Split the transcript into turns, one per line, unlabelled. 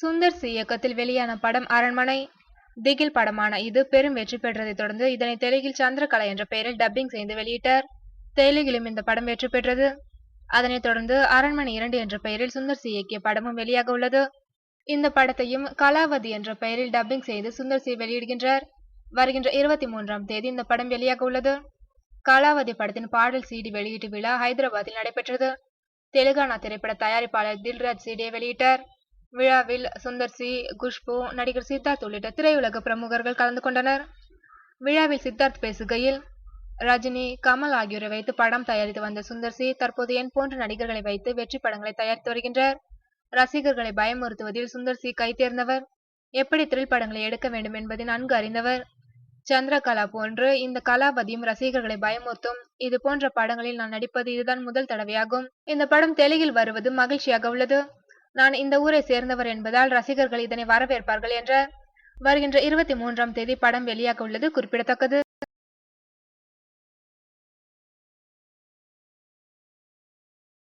Sundar C இயக்கத்தில் வெளியான படம் அரண்மனை. திகில் படமான இது பெரும் வெற்றி பெற்றதைத் தொடர்ந்து இதனை தெலுங்கில் சந்திரகலா என்ற பெயரில் டப்பிங் செய்து வெளியிட்டார். தெலுங்கிலும் இந்த படம் வெற்றி பெற்றது. அதனைத் தொடர்ந்து அரண்மனை 2 என்ற பெயரில் சுந்தர் சி இயக்கிய படமும் வெளியாக உள்ளது. இந்த படத்தையும் கலாவதி என்ற பெயரில் டப்பிங் செய்து சுந்தர் சி வெளியிடுகின்றார். வருகின்ற 23ஆம் தேதி இந்த படம் வெளியாக உள்ளது. கலாவதி படத்தின் பாடல் சிடி வெளியீட்டு விழா ஹைதராபாத்தில் நடைபெற்றது. தெலுங்கானா திரைப்பட தயாரிப்பாளர் தில்ராஜ் சிடியை வெளியிட்டார். விழாவில் சுந்தர் சி, குஷ்பு, நடிகர் சித்தார்த் உள்ளிட்ட திரையுலக பிரமுகர்கள் கலந்து கொண்டனர். விழாவில் சித்தார்த் பேசுகையில், ரஜினி, கமல் ஆகியோரை வைத்து படம் தயாரித்து வந்த சுந்தர் சி தற்போது என் போன்ற நடிகர்களை வைத்து வெற்றி படங்களை தயாரித்து வருகின்றார். ரசிகர்களை பயமுறுத்துவதில் சுந்தர் சி கை தேர்ந்தவர். எப்படி த்ரில் படங்களை எடுக்க வேண்டும் என்பதை நன்கு அறிந்தவர். சந்திரகலா போன்று இந்த கலாபதியும் ரசிகர்களை பயமுறுத்தும். இது போன்ற படங்களில் நான் நடிப்பது இதுதான் முதல் தடவையாகும். இந்த படம் தெலுங்கில் வருவது மகிழ்ச்சியாக உள்ளது. நான் இந்த ஊரை சேர்ந்தவர் என்பதால் ரசிகர்கள் இதனை வரவேற்பார்கள் என்றார். வருகின்ற 23ஆம் தேதி படம் வெளியாக உள்ளது குறிப்பிடத்தக்கது.